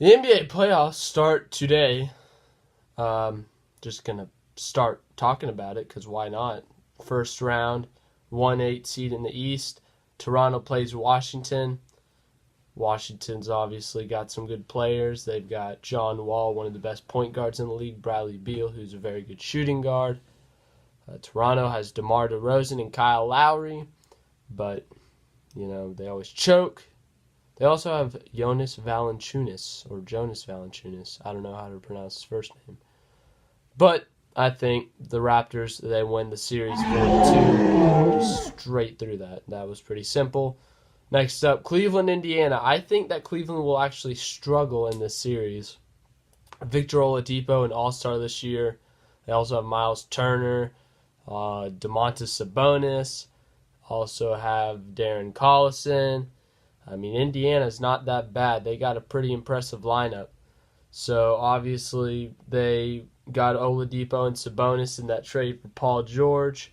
The NBA playoffs start today. Just going to start talking about it because why not? First round, 1-8 seed in the East. Toronto plays Washington. Washington's obviously got some good players. They've got John Wall, one of the best point guards in the league, Bradley Beal, who's a very good shooting guard. Toronto has DeMar DeRozan and Kyle Lowry, but, they always choke. They also have Jonas Valanciunas. I don't know how to pronounce his first name. But I think the Raptors, they win the series 4-2. Just straight through that. That was pretty simple. Next up, Cleveland, Indiana. I think that Cleveland will actually struggle in this series. Victor Oladipo, an all-star this year. They also have Miles Turner, Domantas Sabonis. Also have Darren Collison. Indiana's not that bad. They got a pretty impressive lineup. So, obviously, they got Oladipo and Sabonis in that trade for Paul George.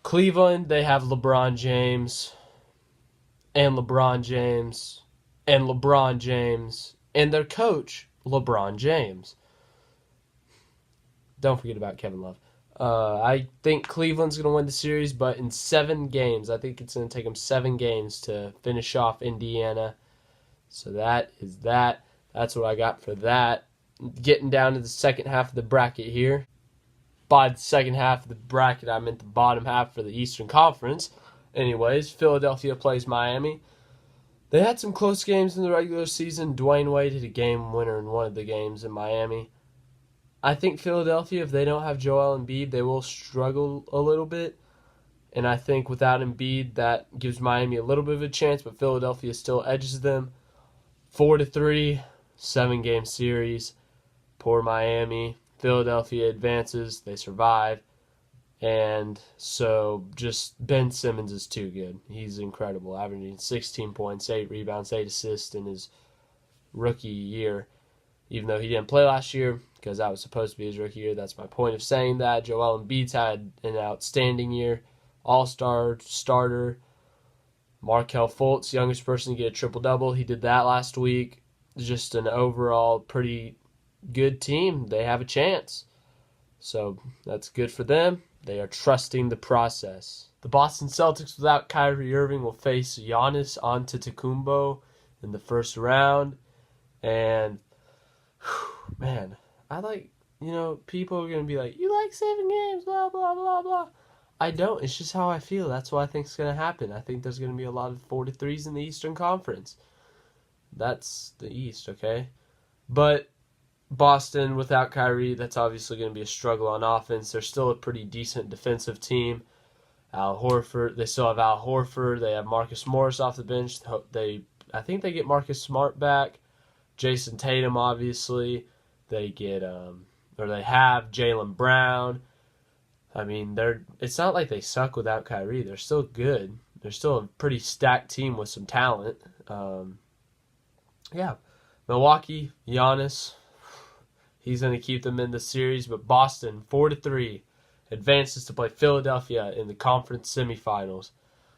Cleveland, they have LeBron James, and LeBron James, and LeBron James, and their coach, LeBron James. Don't forget about Kevin Love. I think Cleveland's going to win the series, but in 7 games. I think it's going to take them 7 games to finish off Indiana. So that is that. That's what I got for that. Getting down to the second half of the bracket here. By the second half of the bracket, I meant the bottom half for the Eastern Conference. Anyways, Philadelphia plays Miami. They had some close games in the regular season. Dwayne Wade hit a game winner in one of the games in Miami. I think Philadelphia, if they don't have Joel Embiid, they will struggle a little bit. And I think without Embiid, that gives Miami a little bit of a chance, but Philadelphia still edges them. 4-3, 7-game series. Poor Miami. Philadelphia advances. They survive. And so just Ben Simmons is too good. He's incredible, averaging 16 points, 8 rebounds, 8 assists in his rookie year. Even though he didn't play last year, because that was supposed to be his rookie year. That's my point of saying that. Joel Embiid's had an outstanding year. All-star starter. Markelle Fultz, youngest person to get a triple-double. He did that last week. Just an overall pretty good team. They have a chance. So that's good for them. They are trusting the process. The Boston Celtics without Kyrie Irving will face Giannis Antetokounmpo in the first round. And man, people are going to be like, you like 7 games, blah, blah, blah, blah. I don't. It's just how I feel. That's what I think is going to happen. I think there's going to be a lot of 4-3s in the Eastern Conference. That's the East, okay? But Boston, without Kyrie, that's obviously going to be a struggle on offense. They're still a pretty decent defensive team. They still have Al Horford. They have Marcus Morris off the bench. I think they get Marcus Smart back. Jason Tatum, obviously. They have Jaylen Brown. It's not like they suck without Kyrie. They're still good. They're still a pretty stacked team with some talent. Milwaukee, Giannis, he's going to keep them in the series. But Boston, 4-3, advances to play Philadelphia in the conference semifinals.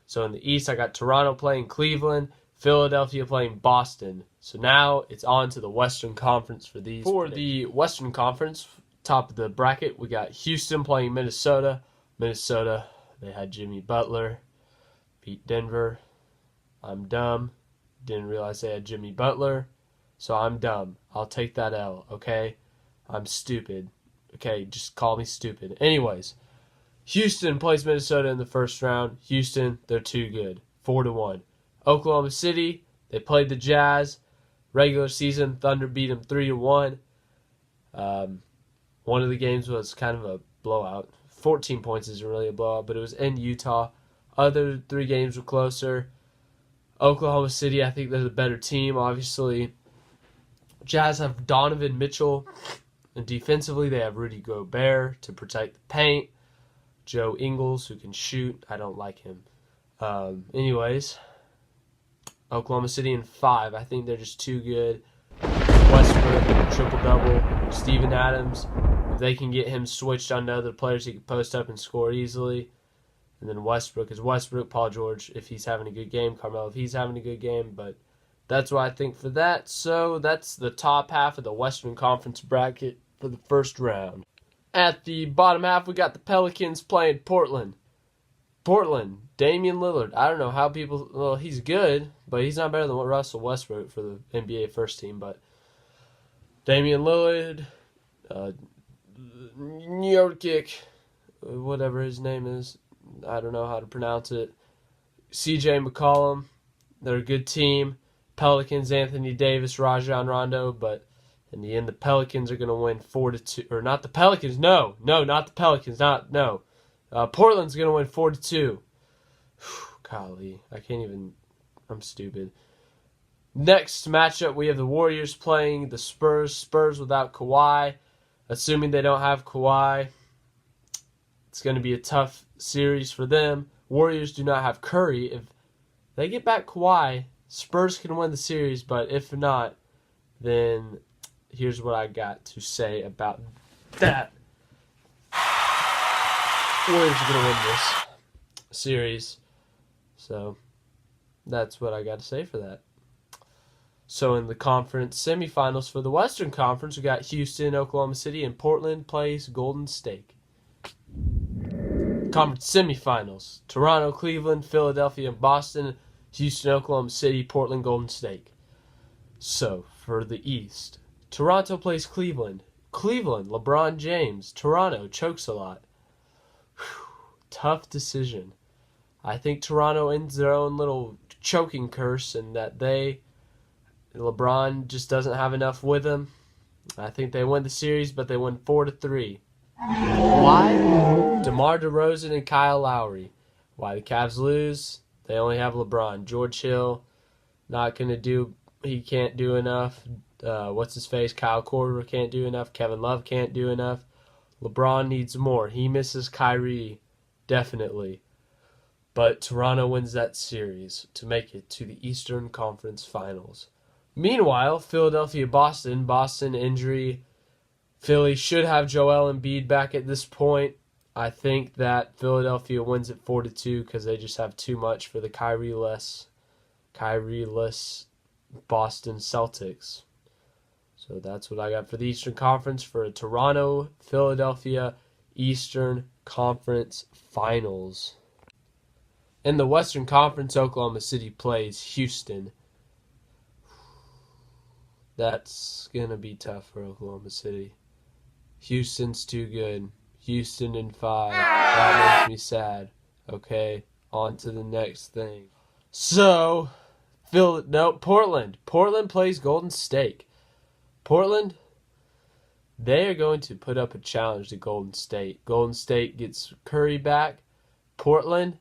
So in the East, I got Toronto playing Cleveland, Philadelphia playing Boston. So now it's on to the Western Conference for these. For the Western Conference, top of the bracket, we got Houston playing Minnesota. Minnesota, they had Jimmy Butler, beat Denver. I'm dumb. Didn't realize they had Jimmy Butler. So I'm dumb. I'll take that L, okay? I'm stupid. Okay, just call me stupid. Anyways, Houston plays Minnesota in the first round. Houston, they're too good. 4-1. Oklahoma City, they played the Jazz. Regular season, Thunder beat them 3-1. One of the games was kind of a blowout. 14 points isn't really a blowout, but it was in Utah. Other 3 games were closer. Oklahoma City, I think they're the better team, obviously. Jazz have Donovan Mitchell. And defensively, they have Rudy Gobert to protect the paint. Joe Ingles, who can shoot. I don't like him. Anyways, Oklahoma City in 5. I think they're just too good. Westbrook, triple-double. Steven Adams, if they can get him switched onto other players, he can post up and score easily. And then Westbrook is Westbrook. Paul George, if he's having a good game. Carmelo, if he's having a good game. But That's what I think for that. So that's the top half of the Western Conference bracket for the first round. At the bottom half, we got the Pelicans playing Portland. Portland, Damian Lillard. I don't know how people... Well, he's good, but he's not better than Russell Westbrook for the NBA first team. But Damian Lillard, Nurkic, whatever his name is. I don't know how to pronounce it. CJ McCollum. They're a good team. Pelicans, Anthony Davis, Rajon Rondo. But in the end, the Pelicans are going to win 4-2. Or not the Pelicans. No, not the Pelicans. No. Portland's going to win 4-2. Golly, I can't even... I'm stupid. Next matchup, we have the Warriors playing the Spurs. Spurs without Kawhi. Assuming they don't have Kawhi, it's going to be a tough series for them. Warriors do not have Curry. If they get back Kawhi, Spurs can win the series, but if not, then here's what I got to say about that. Warriors are going to win this series. So that's what I got to say for that. So in the conference semifinals for the Western Conference, we got Houston, Oklahoma City, and Portland plays Golden State. Conference semifinals: Toronto, Cleveland, Philadelphia, and Boston. Houston, Oklahoma City, Portland, Golden State. So for the East, Toronto plays Cleveland. Cleveland, LeBron James. Toronto chokes a lot. Tough decision. I think Toronto ends their own little choking curse, and that LeBron just doesn't have enough with him. I think they win the series, but they win 4-3. Why? DeMar DeRozan and Kyle Lowry. Why the Cavs lose? They only have LeBron. George Hill, not going to do... He can't do enough. What's-his-face? Kyle Korver can't do enough. Kevin Love can't do enough. LeBron needs more. He misses Kyrie, definitely. But Toronto wins that series to make it to the Eastern Conference Finals. Meanwhile, Philadelphia-Boston. Boston injury. Philly should have Joel Embiid back at this point. I think that Philadelphia wins it 4-2 because they just have too much for the Kyrie-less Boston Celtics. So that's what I got for the Eastern Conference for a Toronto-Philadelphia Eastern Conference Finals. In the Western Conference, Oklahoma City plays Houston. That's going to be tough for Oklahoma City. Houston's too good. Houston in 5. That makes me sad. Okay, on to the next thing. So, Portland. Portland plays Golden State. Portland, they are going to put up a challenge to Golden State. Golden State gets Curry back. Portland,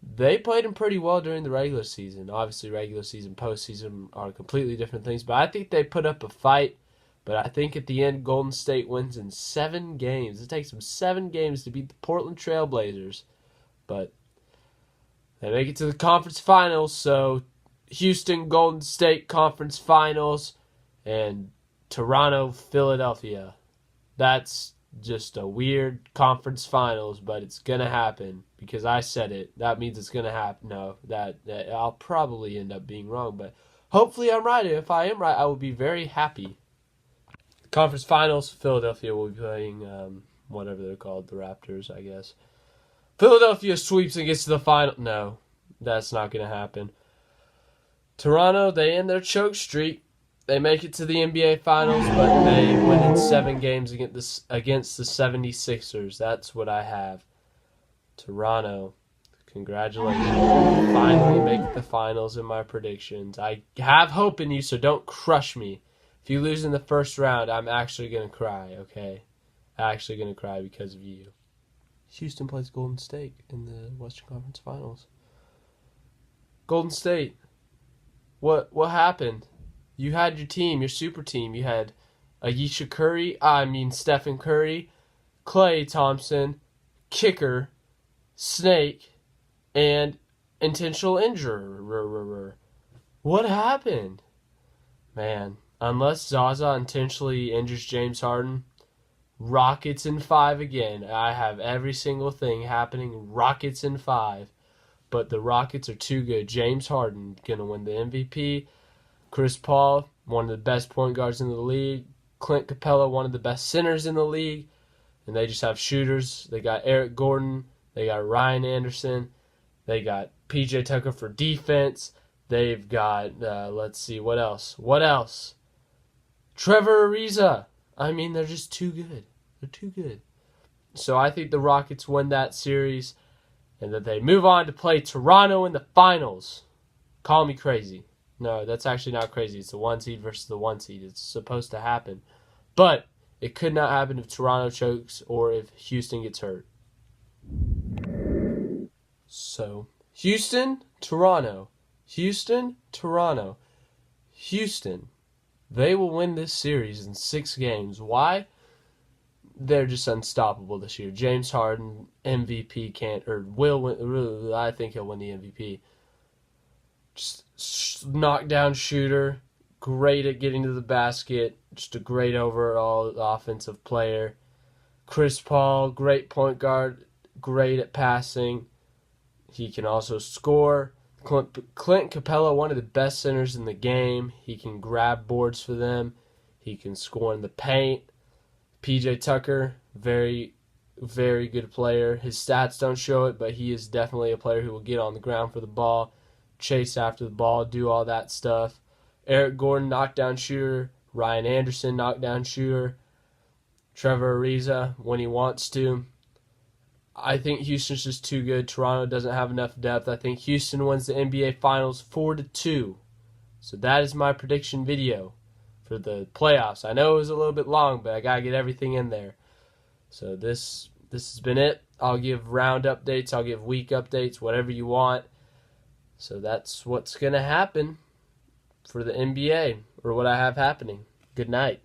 they played him pretty well during the regular season. Obviously, regular season, postseason are completely different things. But I think they put up a fight. But I think at the end, Golden State wins in 7 games. It takes them 7 games to beat the Portland Trail Blazers. But they make it to the conference finals. So Houston, Golden State conference finals. And Toronto, Philadelphia. That's just a weird conference finals, but it's going to happen because I said it. That means it's going to happen. No, that I'll probably end up being wrong, but hopefully I'm right. If I am right, I will be very happy. Conference finals, Philadelphia will be playing whatever they're called, the Raptors, I guess. Philadelphia sweeps and gets to the final. No, that's not going to happen. Toronto, they end their choke streak. They make it to the NBA Finals, but they win in 7 games against the 76ers. That's what I have. Toronto, congratulations. You finally make the finals in my predictions. I have hope in you, so don't crush me. If you lose in the first round, I'm actually going to cry, okay? Actually going to cry because of you. Houston plays Golden State in the Western Conference Finals. Golden State, what happened? You had your team, your super team. You had Stephen Curry, Klay Thompson, kicker, Snake, and intentional injury. What happened? Man, unless Zaza intentionally injures James Harden, Rockets in 5 again. I have every single thing happening. Rockets in 5. But the Rockets are too good. James Harden going to win the MVP. Chris Paul, one of the best point guards in the league. Clint Capella, one of the best centers in the league. And they just have shooters. They got Eric Gordon. They got Ryan Anderson. They got PJ Tucker for defense. They've got, let's see, what else? What else? Trevor Ariza. I mean, they're just too good. They're too good. So I think the Rockets win that series and that they move on to play Toronto in the finals. Call me crazy. No, that's actually not crazy. It's the 1 seed versus the 1 seed. It's supposed to happen. But it could not happen if Toronto chokes or if Houston gets hurt. So, Houston, Toronto. Houston, Toronto. Houston. They will win this series in 6 games. Why? They're just unstoppable this year. James Harden, MVP can't, or will win. I think he'll win the MVP. Just knockdown shooter, great at getting to the basket, just a great overall offensive player. Chris Paul, great point guard, great at passing. He can also score. Clint Capella, one of the best centers in the game. He can grab boards for them. He can score in the paint. PJ Tucker, very, very good player. His stats don't show it, but he is definitely a player who will get on the ground for the ball, chase after the ball, do all that stuff. Eric Gordon, knockdown shooter. Ryan Anderson, knockdown shooter. Trevor Ariza, when he wants to. I think Houston's just too good. Toronto doesn't have enough depth. I think Houston wins the NBA Finals 4-2. So that is my prediction video for the playoffs. I know it was a little bit long, but I got to get everything in there. So this has been it. I'll give round updates. I'll give week updates, whatever you want. So that's what's going to happen for the NBA, or what I have happening. Good night.